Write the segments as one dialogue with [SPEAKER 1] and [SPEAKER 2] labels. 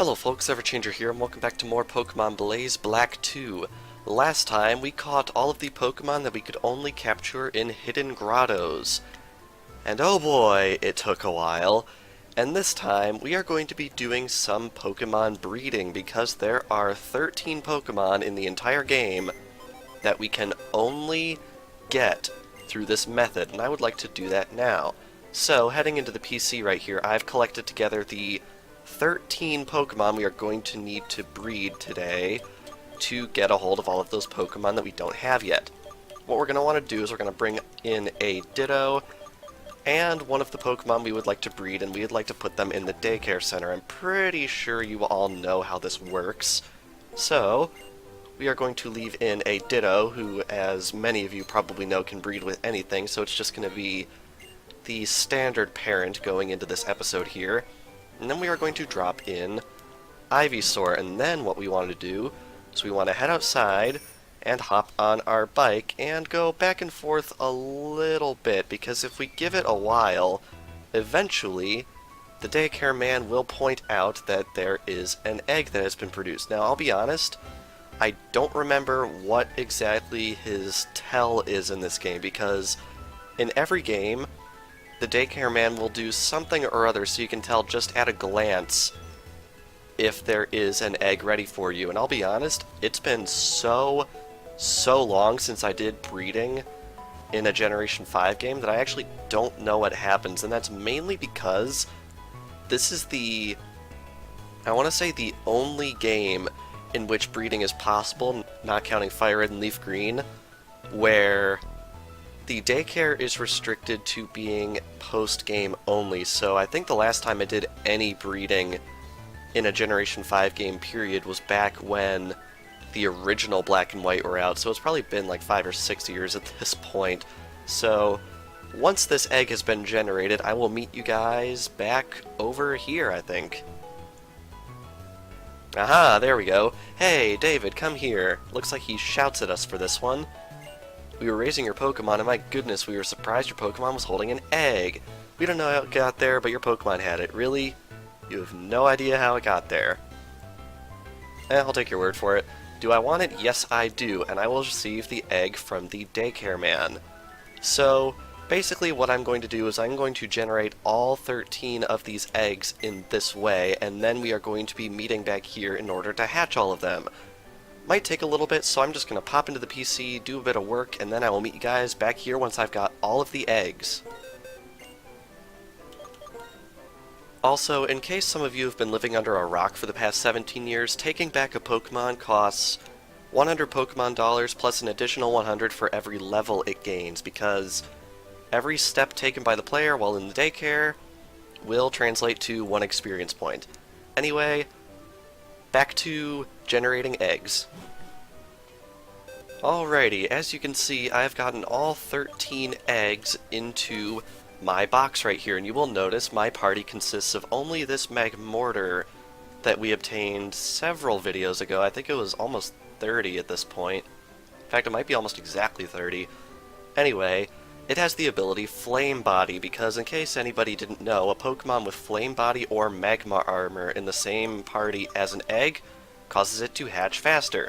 [SPEAKER 1] Hello folks, Everchanger here, and welcome back to more Pokemon Blaze Black 2. Last time, we caught all of the Pokemon that we could only capture in hidden grottos. And oh boy, it took a while. And this time, we are going to be doing some Pokemon breeding, because there are 13 Pokemon in the entire game that we can only get through this method, and I would like to do that now. So, heading into the PC right here, I've collected together the 13 Pokemon we are going to need to breed today to get a hold of all of those Pokemon that we don't have yet. What we're going to want to do is we're going to bring in a Ditto and one of the Pokemon we would like to breed, and we'd like to put them in the daycare center. I'm pretty sure you all know how this works. So, we are going to leave in a Ditto, who, as many of you probably know, can breed with anything, so it's just going to be the standard parent going into this episode here. And then we are going to drop in Ivysaur, and then what we want to do is we want to head outside and hop on our bike and go back and forth a little bit, because if we give it a while, eventually the daycare man will point out that there is an egg that has been produced. Now, I'll be honest, I don't remember what exactly his tell is in this game, because in every game, the daycare man will do something or other so you can tell just at a glance if there is an egg ready for you. And I'll be honest, it's been so long since I did breeding in a Generation 5 game that I actually don't know what happens, and that's mainly because this is I want to say the only game in which breeding is possible, not counting Fire Red and Leaf Green, where the daycare is restricted to being post-game only. So I think the last time I did any breeding in a Generation 5 game period was back when the original Black and White were out, so it's probably been like 5 or 6 years at this point. So once this egg has been generated, I will meet you guys back over here, I think. Aha, there we go. Hey, David, come here. Looks like he shouts at us for this one. We were raising your Pokemon, and my goodness, we were surprised your Pokemon was holding an egg. We don't know how it got there, but your Pokemon had it. Really? You have no idea how it got there. I'll take your word for it. Do I want it? Yes, I do, and I will receive the egg from the daycare man. So, basically what I'm going to do is I'm going to generate all 13 of these eggs in this way, and then we are going to be meeting back here in order to hatch all of them. Might take a little bit, so I'm just going to pop into the PC, do a bit of work, and then I will meet you guys back here once I've got all of the eggs. Also, in case some of you have been living under a rock for the past 17 years, taking back a Pokemon costs 100 Pokemon dollars plus an additional 100 for every level it gains, because every step taken by the player while in the daycare will translate to 1 experience point. Anyway, back to generating eggs. Alrighty, as you can see, I've gotten all 13 eggs into my box right here, and you will notice my party consists of only this Magmortar that we obtained several videos ago. I think it was almost 30 at this point. In fact, it might be almost exactly 30. Anyway, it has the ability Flame Body, because in case anybody didn't know, a Pokemon with Flame Body or Magma Armor in the same party as an egg causes it to hatch faster.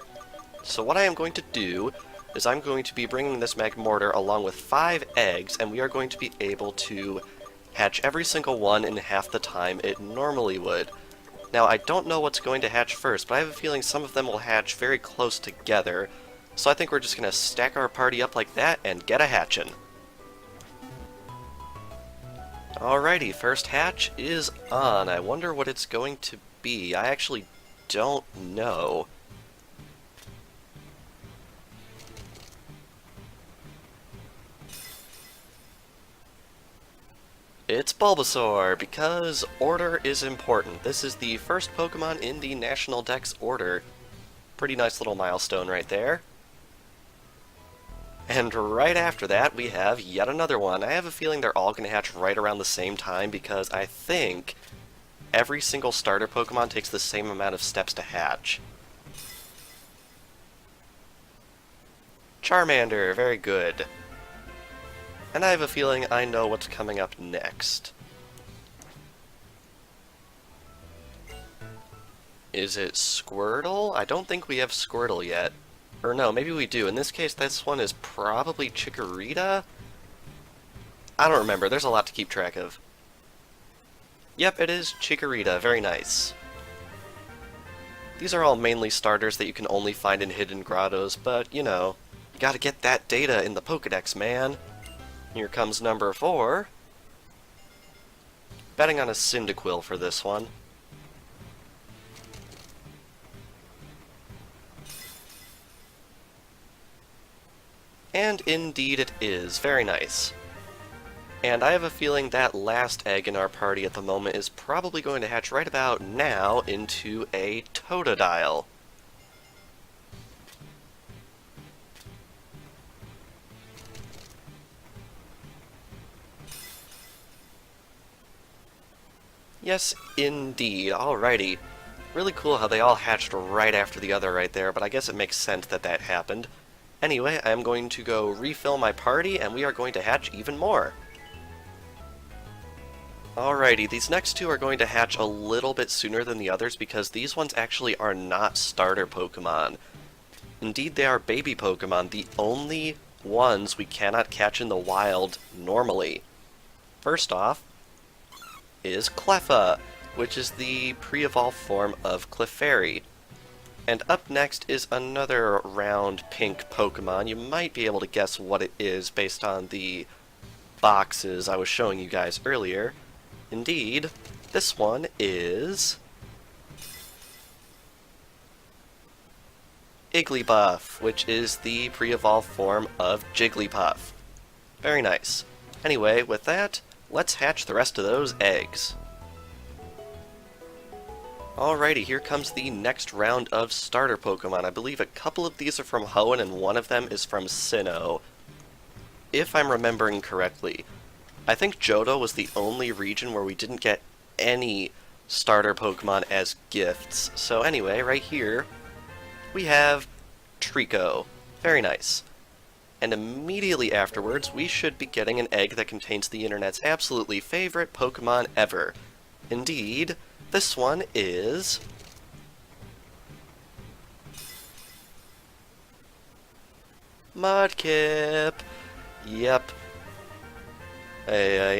[SPEAKER 1] So what I am going to do is I'm going to be bringing this Magmortar along with 5 eggs, and we are going to be able to hatch every single one in half the time it normally would. Now, I don't know what's going to hatch first, but I have a feeling some of them will hatch very close together, so I think we're just going to stack our party up like that and get a hatchin'. Alrighty, first hatch is on. I wonder what it's going to be. I actually don't know. It's Bulbasaur, because order is important. This is the first Pokemon in the National Dex order. Pretty nice little milestone right there. And right after that, we have yet another one. I have a feeling they're all going to hatch right around the same time, because I think every single starter Pokemon takes the same amount of steps to hatch. Charmander, very good. And I have a feeling I know what's coming up next. Is it Squirtle? I don't think we have Squirtle yet. Or no, maybe we do. In this case, this one is probably Chikorita? I don't remember. There's a lot to keep track of. Yep, it is Chikorita. Very nice. These are all mainly starters that you can only find in hidden grottos, but, you know, you gotta get that data in the Pokedex, man. Here comes number 4. Betting on a Cyndaquil for this one. And indeed it is. Very nice. And I have a feeling that last egg in our party at the moment is probably going to hatch right about now into a Totodile. Yes, indeed. Alrighty. Really cool how they all hatched right after the other right there, but I guess it makes sense that that happened. Anyway, I'm going to go refill my party, and we are going to hatch even more. Alrighty, these next two are going to hatch a little bit sooner than the others because these ones actually are not starter Pokemon. Indeed, they are baby Pokemon, the only ones we cannot catch in the wild normally. First off is Cleffa, which is the pre-evolved form of Clefairy. And up next is another round pink Pokemon. You might be able to guess what it is based on the boxes I was showing you guys earlier. Indeed, this one is Igglybuff, which is the pre-evolved form of Jigglypuff. Very nice. Anyway, with that, let's hatch the rest of those eggs. Alrighty, here comes the next round of starter Pokemon. I believe a couple of these are from Hoenn and one of them is from Sinnoh, if I'm remembering correctly. I think Johto was the only region where we didn't get any starter Pokemon as gifts. So anyway, right here, we have Trico. Very nice. And immediately afterwards, we should be getting an egg that contains the internet's absolutely favorite Pokemon ever. Indeed, this one is Mudkip. Yep.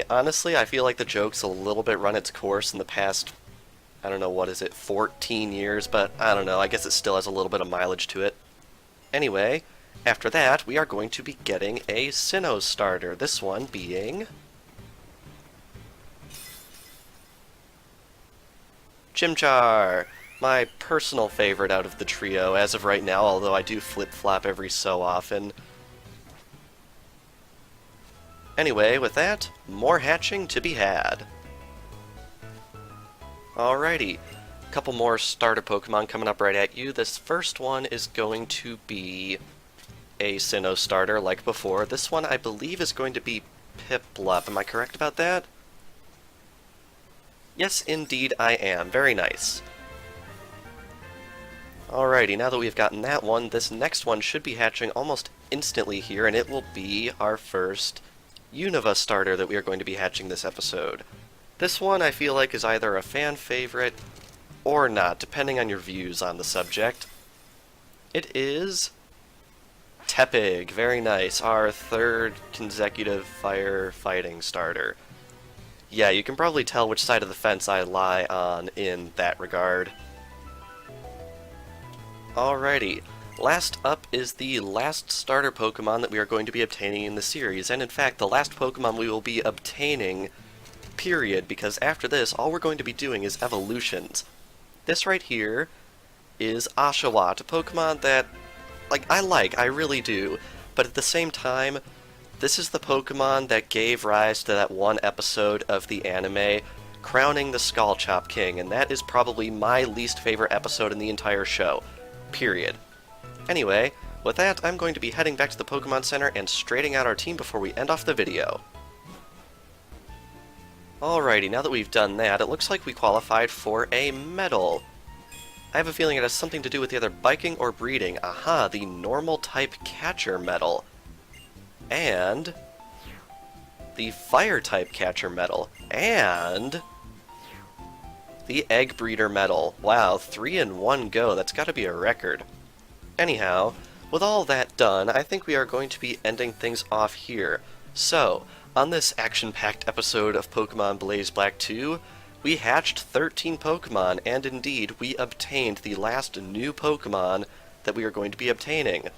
[SPEAKER 1] Honestly, I feel like the joke's a little bit run its course in the past, I don't know, what is it, 14 years, but I don't know, I guess it still has a little bit of mileage to it. Anyway, after that, we are going to be getting a Sinnoh Starter, this one being Chimchar, my personal favorite out of the trio as of right now, although I do flip-flop every so often. Anyway, with that, more hatching to be had. Alrighty, a couple more starter Pokemon coming up right at you. This first one is going to be a Sinnoh Starter, like before. This one, I believe, is going to be Piplup. Am I correct about that? Yes, indeed I am. Very nice. Alrighty, now that we've gotten that one, this next one should be hatching almost instantly here, and it will be our first Unova Starter that we are going to be hatching this episode. This one I feel like is either a fan favorite or not, depending on your views on the subject. It is Tepig. Very nice. Our third consecutive firefighting starter. Yeah, you can probably tell which side of the fence I lie on in that regard. Alrighty. Last up is the last starter Pokemon that we are going to be obtaining in the series, and in fact the last Pokemon we will be obtaining, period, because after this all we're going to be doing is evolutions. This right here is Oshawott, a Pokemon that, I really do, but at the same time, this is the Pokemon that gave rise to that one episode of the anime, crowning the Skullchop King, and that is probably my least favorite episode in the entire show, period. Anyway, with that, I'm going to be heading back to the Pokemon Center and straightening out our team before we end off the video. Alrighty, now that we've done that, it looks like we qualified for a medal. I have a feeling it has something to do with either biking or breeding. Aha, the normal type catcher medal. And the fire type catcher medal. And The Egg Breeder medal. Wow, 3 in one go. That's gotta be a record. Anyhow, with all that done, I think we are going to be ending things off here. So, on this action-packed episode of Pokemon Blaze Black 2, we hatched 13 Pokemon, and indeed, we obtained the last new Pokemon that we are going to be obtaining.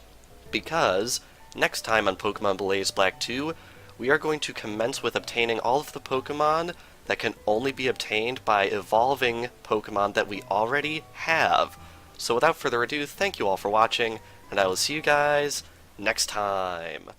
[SPEAKER 1] Because, next time on Pokemon Blaze Black 2, we are going to commence with obtaining all of the Pokemon that can only be obtained by evolving Pokemon that we already have. So without further ado, thank you all for watching, and I will see you guys next time.